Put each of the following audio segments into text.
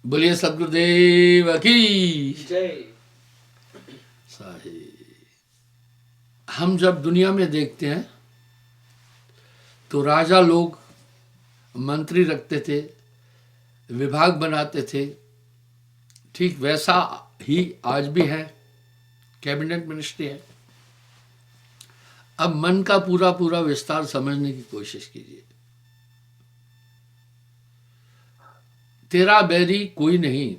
बोलिए सदगुरुदेव की जय। साही। हम जब दुनिया में देखते हैं तो राजा लोग मंत्री रखते थे, विभाग बनाते थे। ठीक वैसा ही आज भी है, कैबिनेट मिनिस्ट्री है। अब मन का पूरा पूरा विस्तार समझने की कोशिश कीजिए। तेरा बैरी कोई नहीं,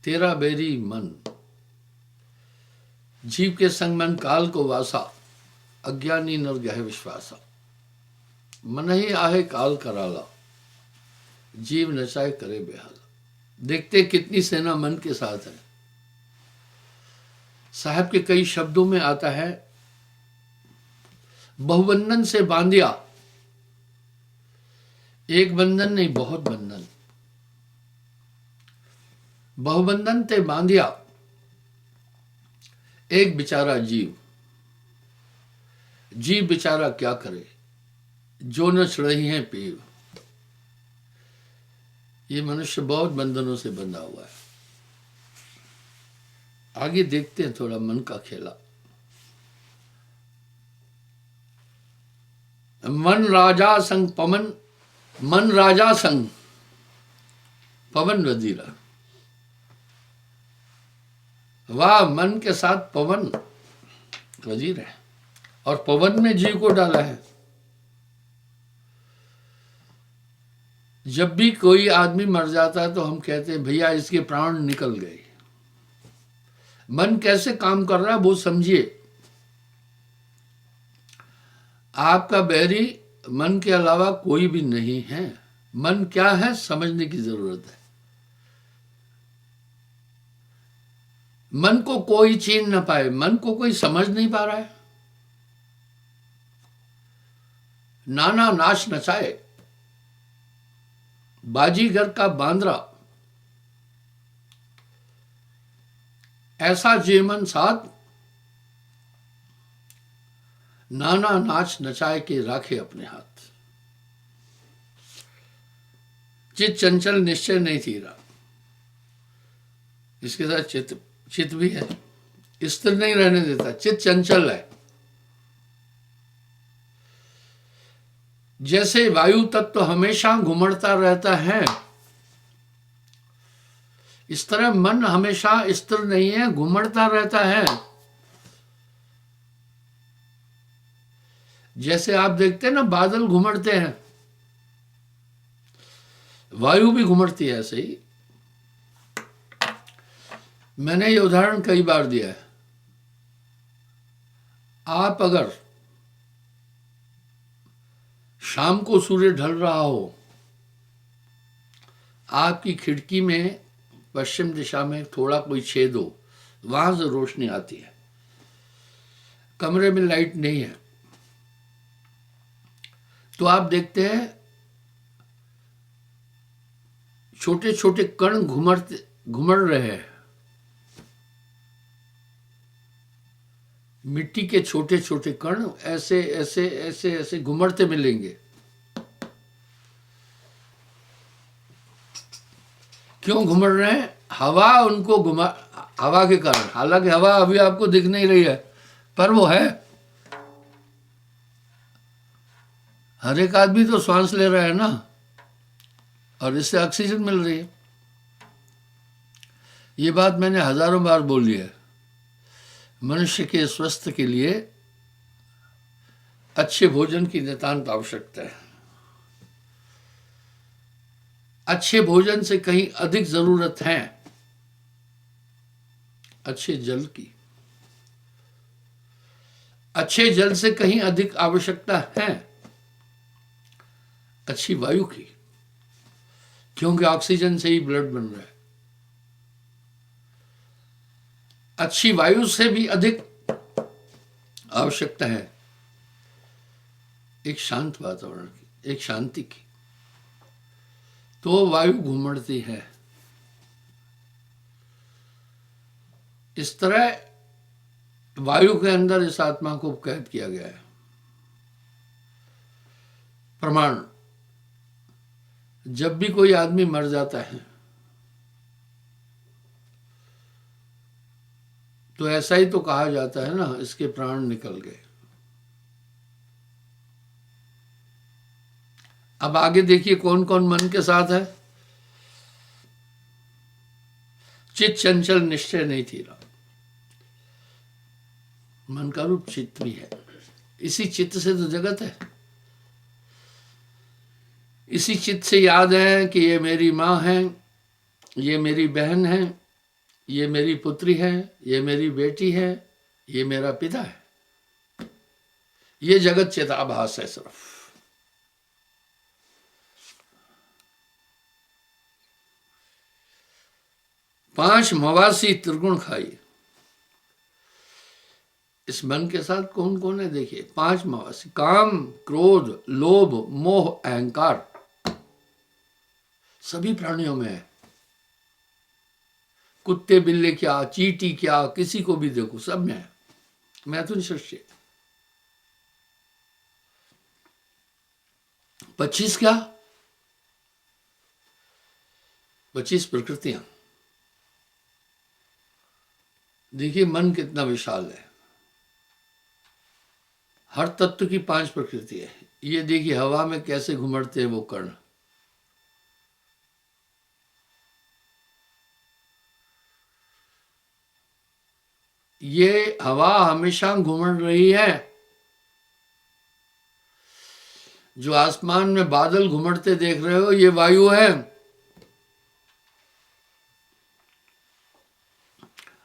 तेरा बैरी मन। जीव के संग मन काल को वासा, अज्ञानी नर गह विश्वासा। मन ही आहे काल कराला, जीव नचाए करे बेहाला। देखते कितनी सेना मन के साथ है। साहब के कई शब्दों में आता है, बहुबंधन से बांधिया, एक बंधन नहीं बहुत बंधन। बहुबंधन ते बांधिया, एक बेचारा जीव। जीव बेचारा क्या करे, जो न चढ़ी है पीव। ये मनुष्य बहुत बंधनों से बंधा हुआ है। आगे देखते हैं थोड़ा मन का खेला। मन राजा संग पवन, मन राजा संग पवन वजीरा। वाह, मन के साथ पवन वजीर है और पवन में जीव को डाला है। जब भी कोई आदमी मर जाता है तो हम कहते हैं भैया इसके प्राण निकल गए। मन कैसे काम कर रहा है वो समझिए। आपका बैरी मन के अलावा कोई भी नहीं है। मन क्या है समझने की जरूरत है। मन को कोई छीन ना पाए, मन को कोई समझ नहीं पा रहा है। नाना नाश नचाए, बाजीगर का बांद्रा। ऐसा जेमन साथ, नाना नाच नचाए के राखे अपने हाथ। चित चंचल निश्चय नहीं थीरा। इसके साथ चित भी है, स्थिर नहीं रहने देता, चित चंचल है। जैसे वायु तत्व हमेशा घुमड़ता रहता है, इस तरह मन हमेशा स्थिर नहीं है, घुमड़ता रहता है। जैसे आप देखते हैं ना बादल घुमड़ते हैं, वायु भी घुमड़ती है ऐसे ही। मैंने ये उदाहरण कई बार दिया है। आप अगर शाम को सूर्य ढल रहा हो, आपकी खिड़की में पश्चिम दिशा में थोड़ा कोई छेद हो, वहां से रोशनी आती है। कमरे में लाइट नहीं है तो आप देखते हैं छोटे छोटे कण घुमड़ रहे हैं। मिट्टी के छोटे छोटे कण ऐसे ऐसे ऐसे ऐसे घुमड़ते मिलेंगे। क्यों घुमड़ रहे हैं? हवा उनको हवा के कारण। हालांकि हवा अभी आपको दिख नहीं रही है पर वो है। हर एक आदमी तो श्वास ले रहा है ना, और इससे ऑक्सीजन मिल रही है। ये बात मैंने हजारों बार बोली है। मनुष्य के स्वास्थ्य के लिए अच्छे भोजन की नितांत आवश्यकता है। अच्छे भोजन से कहीं अधिक जरूरत है अच्छे जल की। अच्छे जल से कहीं अधिक आवश्यकता है अच्छी वायु की, क्योंकि ऑक्सीजन से ही ब्लड बन रहा है। अच्छी वायु से भी अधिक आवश्यकता है एक शांत वातावरण की, एक शांति की। तो वायु घुमड़ती है। इस तरह वायु के अंदर इस आत्मा को कैद किया गया है। प्रमाण, जब भी कोई आदमी मर जाता है तो ऐसा ही तो कहा जाता है ना, इसके प्राण निकल गए। अब आगे देखिए कौन कौन मन के साथ है। चित चंचल निश्चय नहीं थी रहा। मन का रूप चित्त भी है। इसी चित्त से तो जगत है। इसी चित्त से याद है कि ये मेरी माँ है, ये मेरी बहन है, ये मेरी पुत्री है, ये मेरी बेटी है, ये मेरा पिता है। ये जगत चिताभास है सिर्फ। पांच मवासी त्रिगुण खाई। इस मन के साथ कौन कौन है देखिए। पांच मवासी, काम, क्रोध, लोभ, मोह, अहंकार, सभी प्राणियों में है। कुत्ते बिल्ले क्या, चींटी क्या, किसी को भी देखो सब में है। मैथुन सृष्टि। 25 क्या, 25 प्रकृतियां। देखिए मन कितना विशाल है। हर तत्व की 5 प्रकृति है। ये देखिए हवा में कैसे घुमड़ते हैं वो कण। ये हवा हमेशा घूम रही है। जो आसमान में बादल घुमड़ते देख रहे हो ये वायु है।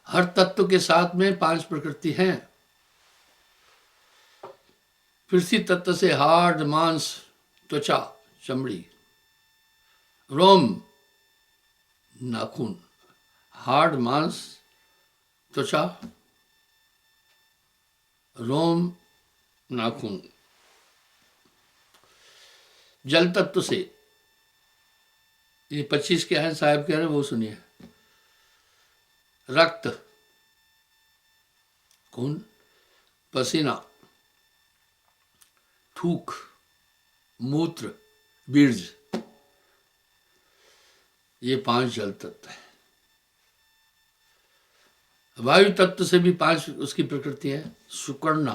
हर तत्व के साथ में 5 प्रकृति हैं। पृथ्वी तत्व से हार्ड, मांस, त्वचा, चमड़ी, रोम, नाखून, हार्ड, मांस, त्वचा, रोम, नाखून। जल तत्व से ये 25 क्या है साहब कह रहे हैं वो सुनिए। रक्त, खून, पसीना, थूक, मूत्र, बीर्ज, ये 5 जल तत्व है। वायु तत्व से भी 5 उसकी प्रकृति है। सुकड़ना,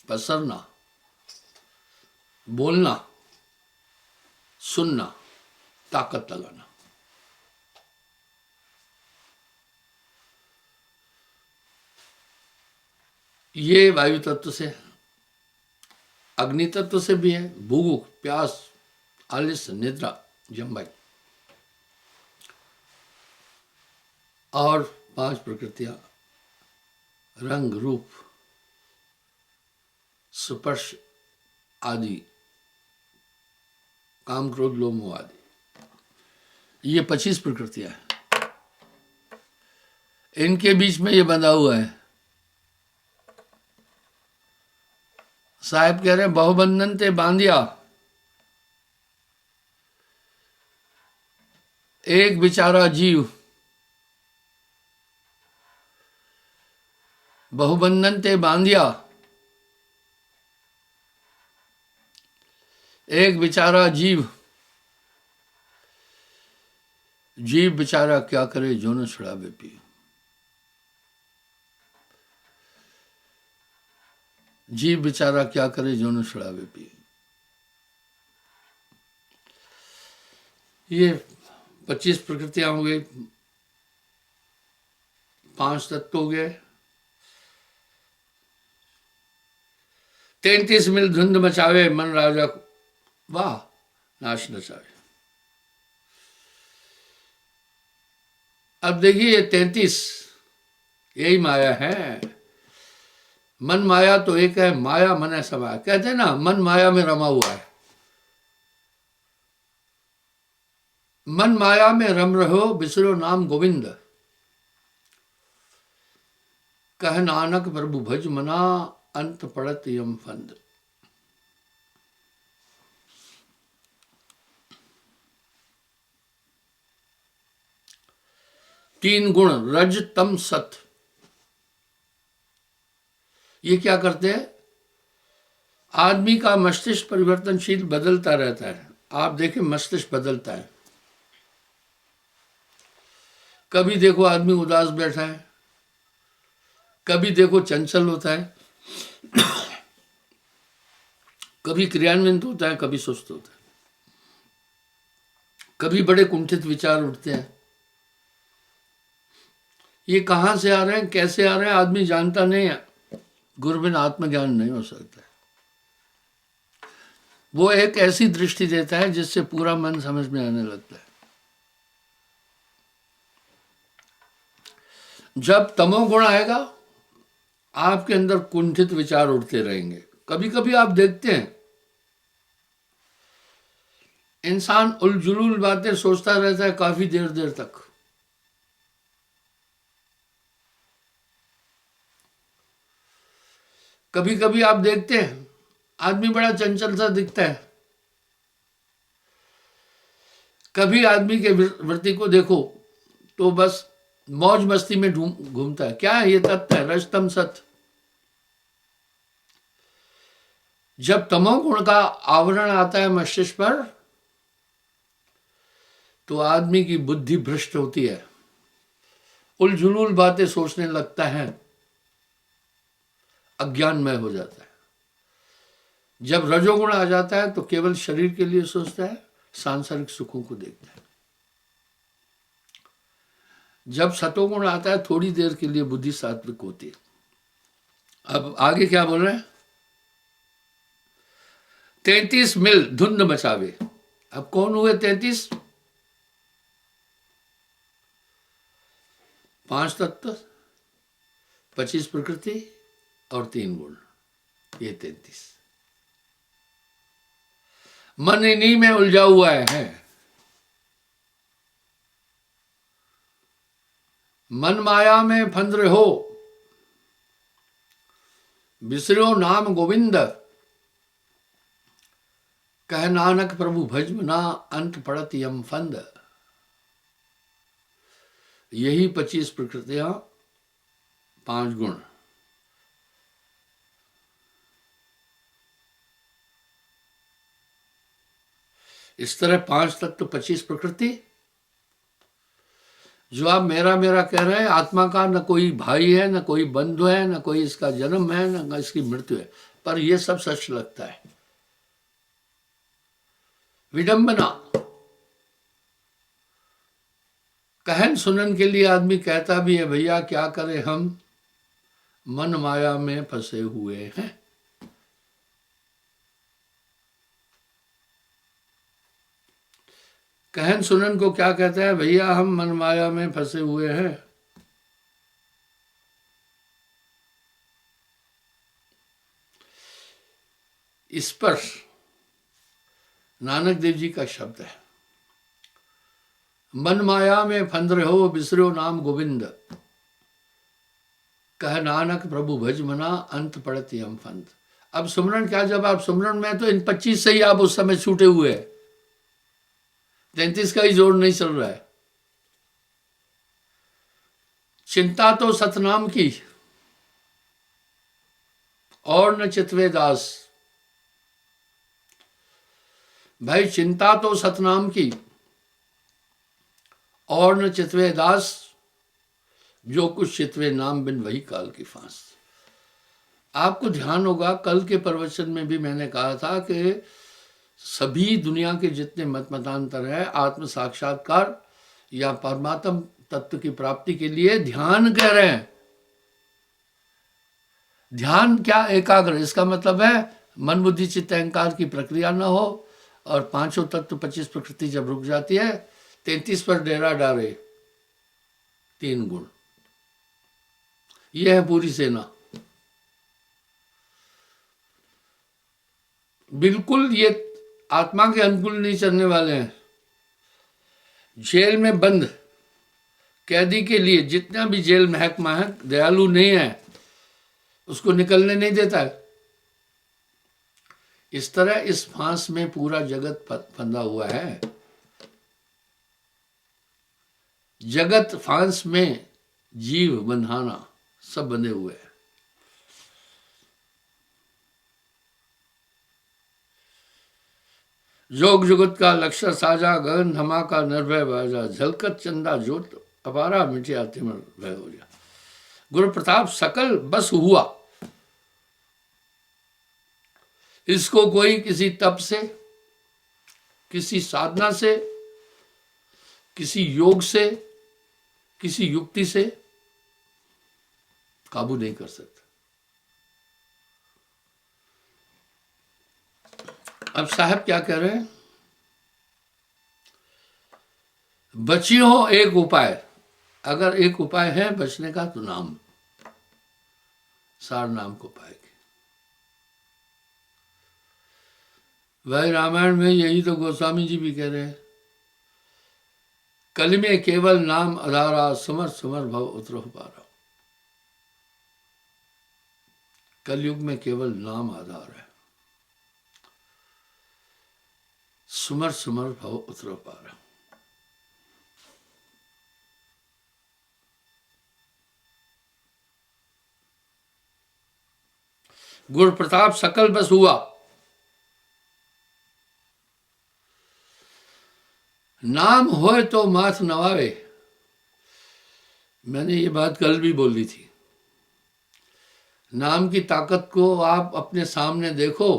पसरना, बोलना, सुनना, ताकत लगाना। ये वायु तत्व से। अग्नि तत्व से भी है। भूख, प्यास, आलस्य, निद्रा, जम्बाई। और 5 प्रकृतियां, रंग, रूप, स्पर्श आदि, काम, क्रोध, लोभ, मोह आदि। ये 25 प्रकृतियां हैं। इनके बीच में ये बंधा हुआ है। साहब कह रहे हैं बहुबंधन ते बांधिया, एक बेचारा जीव। बहुबंधन ते बांधिया, एक बेचारा जीव। जीव बेचारा क्या करे जो न छुड़ावे पी। जीव बेचारा क्या करे जो न छुड़ावे पी। ये 25 प्रकृतियां हो गई, 5 तत्व हो गए। 33 मिल धुंध मचावे, मन राजा वाह नाश नचावे। अब देखिए ये 33 यही माया है। मन माया तो एक है, माया मन है समाया। कहते हैं ना मन माया में रमा हुआ है। मन माया में रम रहो, बिसरो नाम गोविंद। कह नानक प्रभु भज मना, अंत पड़त यम फंद। तीन गुण रज तम सत, ये क्या करते हैं? आदमी का मस्तिष्क परिवर्तनशील बदलता रहता है। आप देखें मस्तिष्क बदलता है। कभी देखो आदमी उदास बैठा है, कभी देखो चंचल होता है, कभी क्रियान्वित होता है, कभी सुस्त होता है, कभी बड़े कुंठित विचार उठते हैं। ये कहाँ से आ रहे हैं, कैसे आ रहे हैं, आदमी जानता नहीं है। गुरु बिना आत्मज्ञान नहीं हो सकता है। वो एक ऐसी दृष्टि देता है जिससे पूरा मन समझ में आने लगता है। जब तमोगुण आएगा, आपके अंदर कुंठित विचार उठते रहेंगे। कभी कभी आप देखते हैं इंसान उलझुल बातें सोचता रहता है काफी देर देर तक। कभी कभी आप देखते हैं आदमी बड़ा चंचल सा दिखता है। कभी आदमी के वृत्ति को देखो तो बस मौज मस्ती में घूमता है। क्या है ये तत्व है, रजतम सत। जब तमोगुण का आवरण आता है मस्तिष्क पर तो आदमी की बुद्धि भ्रष्ट होती है, उलझुल बातें सोचने लगता है, अज्ञानमय हो जाता है। जब रजोगुण आ जाता है तो केवल शरीर के लिए सोचता है, सांसारिक सुखों को देखता है। जब सतोगुण आता है थोड़ी देर के लिए बुद्धि सात्विक होती है। अब आगे क्या बोल रहे हैं, 33 मिल धुंध मचावे। अब कौन हुए 33? 5 तत्व, 25 प्रकृति और 3 गुण, ये 33। मन इन्हीं में उलझा हुआ है। मन माया में फंद रहो, बिसरो नाम गोविंद, कह नानक प्रभु भजम ना, अंत पड़त यम फंद। यही 25 प्रकृतियां, 5 गुण। इस तरह 5 तत्व, 25 प्रकृति। जो आप मेरा मेरा कह रहे हैं, आत्मा का न कोई भाई है, न कोई बंधु है, न कोई इसका जन्म है, न इसकी मृत्यु है, पर यह सब सच लगता है। विडंबना। कहन सुनन के लिए आदमी कहता भी है, भैया क्या करें हम, मन माया में फंसे हुए हैं। कहन सुनन को क्या कहता है, भैया हम मन माया में फंसे हुए हैं। इस पर नानक देव जी का शब्द है, मन माया में फंद रहो, बिसरो नाम गोविंद, कह नानक प्रभु भज मना, अंत पड़त यम फंद। अब सुमरन क्या, जब आप सुमरन में तो इन 25 से ही आप उस समय छूटे हुए हैं, 33 का ही जोर नहीं चल रहा है। चिंता तो सतनाम की और न चितवे दास। भाई चिंता तो सतनाम की और न चितवे दास, जो कुछ चितवे नाम बिन वही काल की फांस। आपको ध्यान होगा कल के प्रवचन में भी मैंने कहा था कि सभी दुनिया के जितने मत मतांतर है, आत्म साक्षात्कार या परमात्म तत्व की प्राप्ति के लिए ध्यान कह रहे हैं। ध्यान क्या, एकाग्र। इसका मतलब है मन बुद्धि चित्त अहंकार की प्रक्रिया ना हो और 5 तत्व 25 प्रकृति जब रुक जाती है, 33 पर डेरा डाले, 3 गुण। यह है पूरी सेना। बिल्कुल ये आत्मा के अनुकूल नहीं चलने वाले हैं। जेल में बंद कैदी के लिए जितना भी जेल महकमा है, दयालु नहीं है, उसको निकलने नहीं देता है। इस तरह इस फांस में पूरा जगत फंदा हुआ है। जगत फांस में जीव बंधाना सब बंधे हुए हैं। जोग जुगत का लक्ष्य साजा, गगन धमाका निर्भय बाजा, झलकत चंदा ज्योत अपारा, मिटिया तिमर भय हो जा। गुरु प्रताप सकल बस हुआ। इसको कोई किसी तप से, किसी साधना से, किसी योग से, किसी युक्ति से काबू नहीं कर सकता। अब साहब क्या कह रहे हैं? बची हो एक उपाय। अगर एक उपाय है बचने का तो नाम, सार नाम को पाएगी। भाई रामायण में यही तो गोस्वामी जी भी कह रहे हैं, कल में केवल नाम आधारा, समर समर भव उतरो पारा। कलयुग में केवल नाम आधार है, सुमर सुमर भव उतरो पारा। गुरु प्रताप सकल बस हुआ। नाम होए तो माथ नवावे। मैंने ये बात कल भी बोली थी। नाम की ताकत को आप अपने सामने देखो,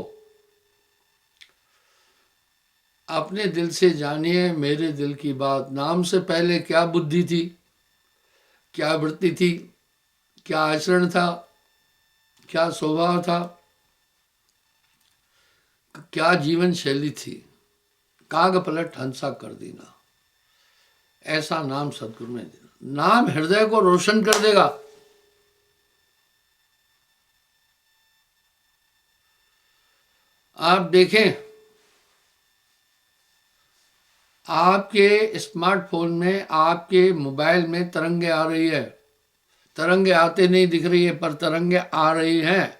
अपने दिल से जानिए मेरे दिल की बात। नाम से पहले क्या बुद्धि थी, क्या वृत्ति थी, क्या आचरण था, क्या स्वभाव था, क्या जीवन शैली थी। काग पलट हंसा कर देना, ऐसा नाम सदगुरु ने देना। नाम हृदय को रोशन कर देगा। आप देखें, आपके स्मार्टफोन में, आपके मोबाइल में तरंगे आ रही है। तरंगे आते नहीं दिख रही है, पर तरंगे आ रही हैं।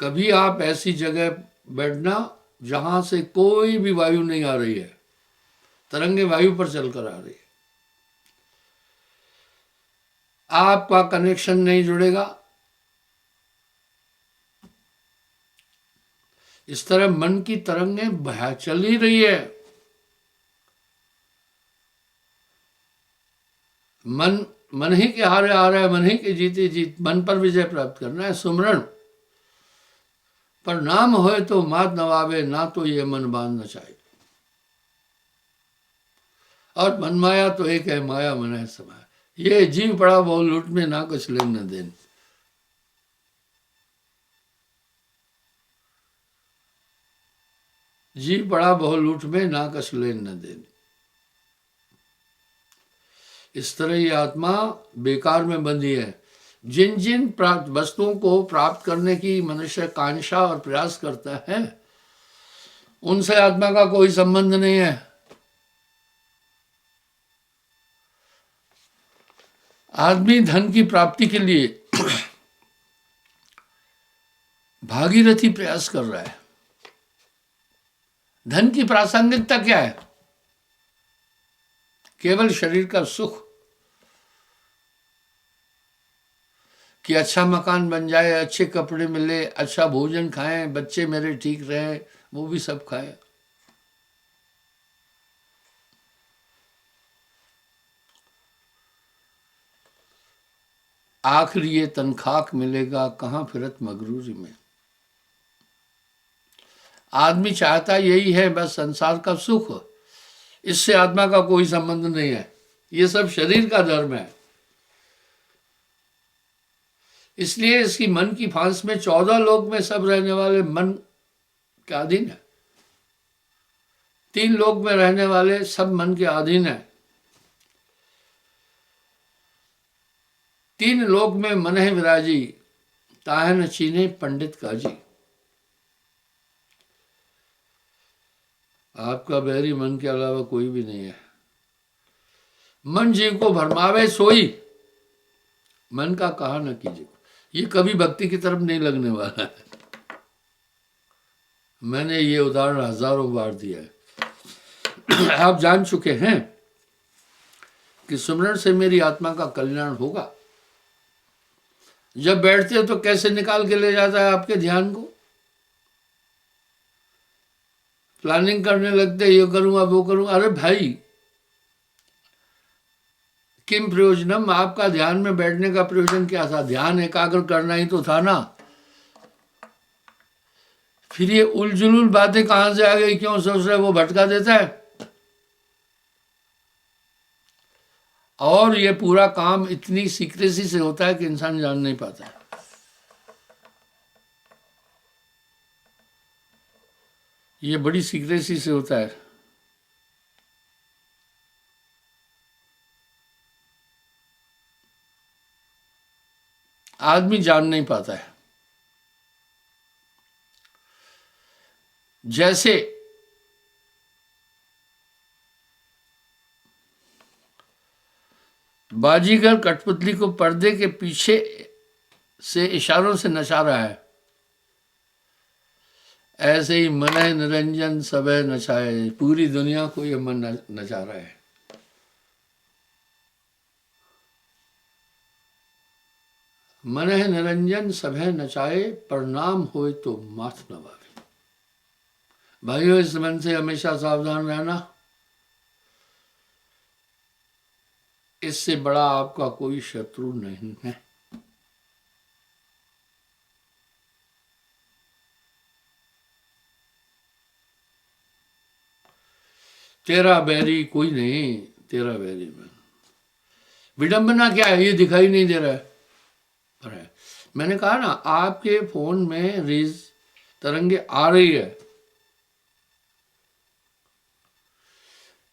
कभी आप ऐसी जगह बैठना जहां से कोई भी वायु नहीं आ रही है, तरंगे वायु पर चलकर आ रही है। आपका कनेक्शन नहीं जुड़ेगा। इस तरह मन की तरंगें बह चल ही रही है। मन ही के हारे आ रहा है, मन ही के जीते जीत। मन पर विजय प्राप्त करना है, सुमरण। पर नाम होए तो मात नवावे, ना तो ये मन बांध न चाहे। और मन माया तो एक है, माया मन है समाया। ये जीव पड़ा बहु लूट में, ना कुछ लेन न देन। जीव पड़ा बहु लूट में, ना कुछ लेन न देन। इस तरह ये आत्मा बेकार में बंधी है। जिन जिन प्राप्त वस्तुओं को प्राप्त करने की मनुष्य कांक्षा और प्रयास करता है, उनसे आत्मा का कोई संबंध नहीं है। आदमी धन की प्राप्ति के लिए भागीरथी प्रयास कर रहा है। धन की प्रासंगिकता क्या है? केवल शरीर का सुख, कि अच्छा मकान बन जाए, अच्छे कपड़े मिले, अच्छा भोजन खाएं, बच्चे मेरे ठीक रहे, वो भी सब खाएं। आखिर ये तनखाक मिलेगा कहाँ फिरत मगरूरी में। आदमी चाहता यही है, बस संसार का सुख। इससे आत्मा का कोई संबंध नहीं है। ये सब शरीर का धर्म है। इसलिए इसकी मन की फांस में 14 लोक में सब रहने वाले मन के अधीन है। 3 लोक में रहने वाले सब मन के अधीन है। 3 लोक में मन है विराजी, ताहे न चीने पंडित काजी। आपका बैरी मन के अलावा कोई भी नहीं है। मन जीव को भरमावे सोई, मन का कहा न कीजिए। ये कभी भक्ति की तरफ नहीं लगने वाला है। मैंने ये उदाहरण हजारों बार दिया है। आप जान चुके हैं कि सुमरण से मेरी आत्मा का कल्याण होगा। जब बैठते हो तो कैसे निकाल के ले जाता है आपके ध्यान को। प्लानिंग करने लगते, ये करूंगा वो करूंगा। अरे भाई, किम प्रयोजनम, आपका ध्यान में बैठने का प्रयोजन क्या था? ध्यान एकाग्र करना ही तो था ना। फिर ये उलझुल बातें कहां से आ गई? क्यों सोच रहे वो भटका देता है? और ये पूरा काम इतनी सीक्रेसी से होता है कि इंसान जान नहीं पाता है। ये बड़ी सीक्रेसी से होता है। आदमी जान नहीं पाता है। जैसे बाजीगर कठपुतली को पर्दे के पीछे से इशारों से नचा रहा है, ऐसे ही मन निरंजन सबे नचाए, पूरी दुनिया को ये मन नचा रहा है। मन निरंजन सभे नचाए, प्रणाम होए तो माथ नवावे। भाइयों, इस मन से हमेशा सावधान रहना। इससे बड़ा आपका कोई शत्रु नहीं है। तेरा बैरी कोई नहीं, तेरा बैरी मैं। विडंबना क्या है? ये दिखाई नहीं दे रहा है, पर है। मैंने कहा ना, आपके फोन में रेज तरंगे आ रही है।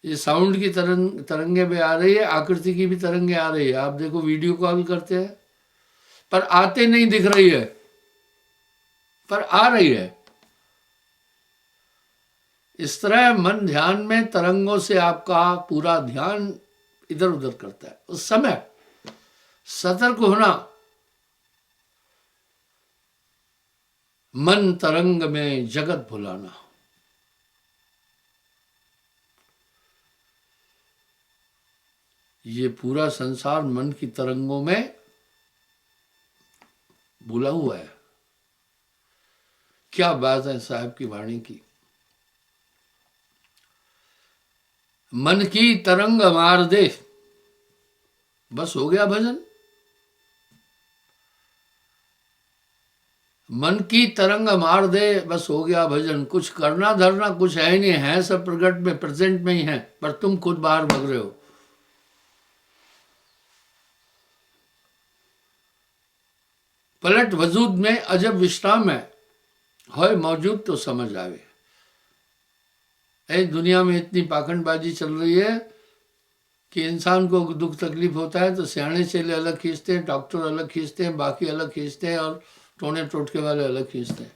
ये साउंड की तरंगे भी आ रही है, आकृति की भी तरंगे आ रही है। आप देखो, वीडियो कॉल करते हैं पर आते नहीं दिख रही है, पर आ रही है। इस तरह मन ध्यान में तरंगों से आपका पूरा ध्यान इधर उधर करता है। उस समय सतर्क होना। मन तरंग में जगत भुलाना। ये पूरा संसार मन की तरंगों में भूला हुआ है। क्या बात है साहब की वाणी की। मन की तरंग मार दे, बस हो गया भजन। मन की तरंग मार दे, बस हो गया भजन। कुछ करना धरना कुछ है ही नहीं, है सब प्रकट में, प्रेजेंट में ही है, पर तुम खुद बाहर भग रहे हो। पलट वजूद में अजब विश्राम है, होए मौजूद तो समझ आवे। ऐ दुनिया में इतनी पाखंडबाजी चल रही है कि इंसान को दुख तकलीफ होता है तो सियाने चेले अलग खींचते हैं, डॉक्टर अलग खींचते हैं, बाकी अलग खींचते हैं, और टोने टोटके वाले अलग खींचते हैं।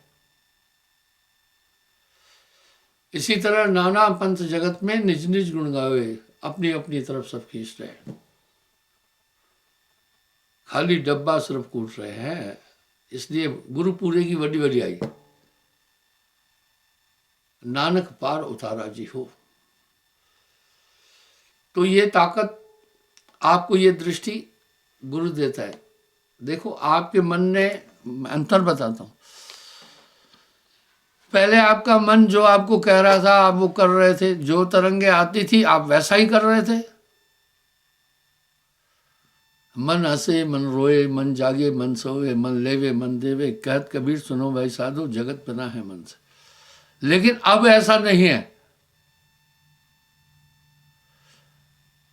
इसी तरह नाना पंथ जगत में निज निज गुण गावे, अपनी अपनी तरफ सब खींच रहे हैं, खाली डब्बा सिर्फ कूट रहे हैं। इसलिए गुरु पूरे की वडी वडी आई, नानक पार उतारा जी हो। तो ये ताकत आपको, ये दृष्टि गुरु देता है। देखो, आपके मन ने, अंतर बताता हूं, पहले आपका मन जो आपको कह रहा था आप वो कर रहे थे, जो तरंगे आती थी आप वैसा ही कर रहे थे। मन हंसे मन रोए, मन जागे मन सोए, मन लेवे मन देवे, कहत कबीर सुनो भाई साधु, जगत बना है मन से। लेकिन अब ऐसा नहीं है।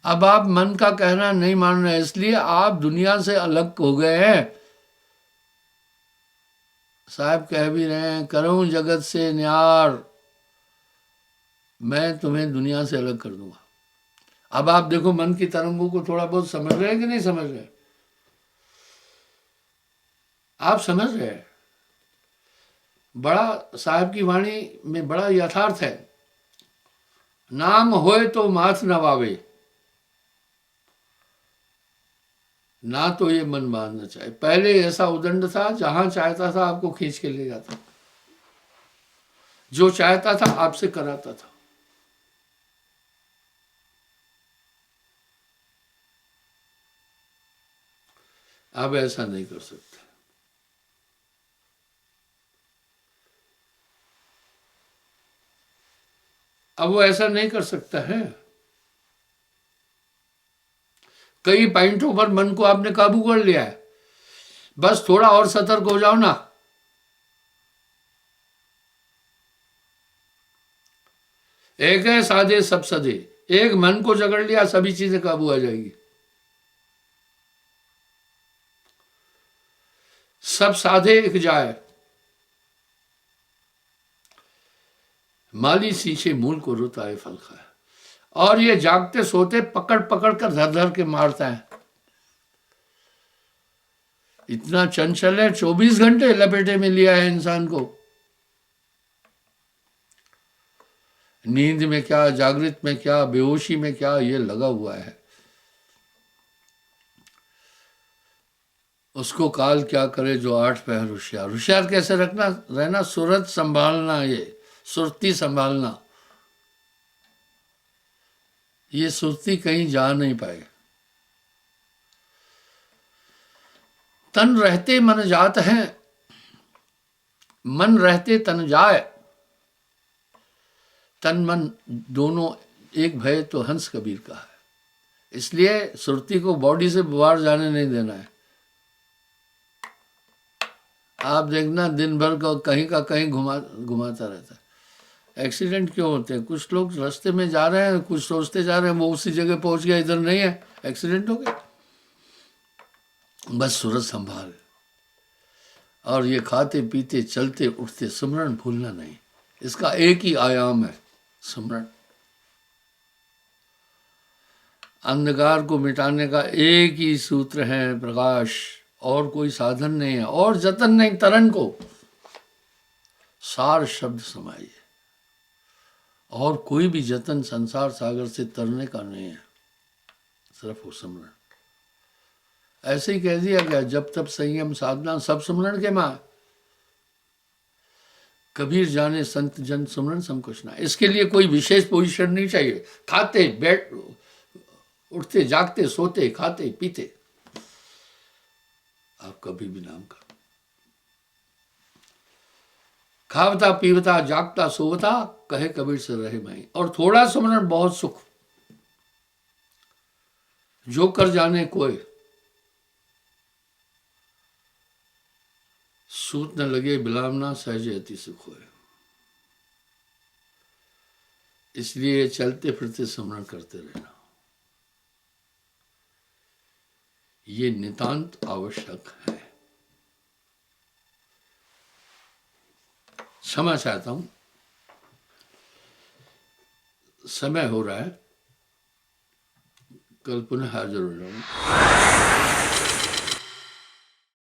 अब आप मन का कहना नहीं मान रहे, इसलिए आप दुनिया से अलग हो गए हैं। साहब कह भी रहे हैं, करूं जगत से न्यार, मैं तुम्हें दुनिया से अलग कर दूंगा। अब आप देखो, मन की तरंगों को थोड़ा बहुत समझ रहे हैं कि नहीं समझ रहे? आप समझ रहे हैं? बड़ा साहब की वाणी में बड़ा यथार्थ है। नाम होए तो माथ नवावे, ना तो ये मन मानना चाहे। पहले ऐसा उदंड था, जहां चाहता था आपको खींच के ले जाता, जो चाहता था आपसे कराता था। अब ऐसा नहीं कर सकते। अब वो ऐसा नहीं कर सकता है। कई पॉइंटों पर मन को आपने काबू कर लिया है, बस थोड़ा और सतर्क हो जाओ ना। एक है साधे सब सधे, एक मन को जकड़ लिया, सभी चीजें काबू आ जाएगी। सब साधे एक जाए, माली सींचे मूल को रुताए फल खाए। और ये जागते सोते पकड़ पकड़ कर धर धर के मारता है। इतना चंचल है, 24 घंटे लपेटे में लिया है इंसान को। नींद में क्या, जागृत में क्या, बेहोशी में क्या, ये लगा हुआ है। उसको काल क्या करे जो 8 पहर होशियार। होशियार कैसे रखना रहना, सूरत संभालना, ये सुरती संभालना। ये सुरती कहीं जा नहीं पाए। तन रहते मन जात है, मन रहते तन जाए। तन मन दोनों एक भय तो हंस कबीर का है। इसलिए सुरती को बॉडी से बाहर जाने नहीं देना है। आप देखना दिन भर का कहीं का कहीं घुमाता रहता है। एक्सीडेंट क्यों होते हैं? कुछ लोग रास्ते में जा रहे हैं, कुछ सोचते जा रहे हैं वो उसी जगह पहुंच गया, इधर नहीं है, एक्सीडेंट हो गया। बस सूरत संभाल। और ये खाते पीते चलते उठते सिमरन भूलना नहीं। इसका एक ही आयाम है, सिमरन। अंधकार को मिटाने का एक ही सूत्र है, प्रकाश। और कोई साधन नहीं है, और जतन नहीं। तरन को सार शब्द समाइए। और कोई भी जतन संसार सागर से तरने का नहीं है, सिर्फ वो सिमरन। ऐसे ही कह दिया गया, जब तब संयम साधना सब सिमरन के मां। कबीर जाने संत जन सिमरन सम कुछ ना। इसके लिए कोई विशेष पोजीशन नहीं चाहिए। खाते बैठ उठते जागते सोते खाते पीते आप कभी भी नाम करो। खावता पीवता जागता सोवता कहे कबीर से रहे मैं। और थोड़ा सिमरन बहुत सुख, जो कर जाने कोई। सूत न लगे बिलावना सहजे अति सुख होए। इसलिए चलते फिरते सिमरन करते रहना, ये नितांत आवश्यक है। क्षमा चाहता हूं, समय हो रहा है। कल पुनः हाजिर हो जाऊंगा।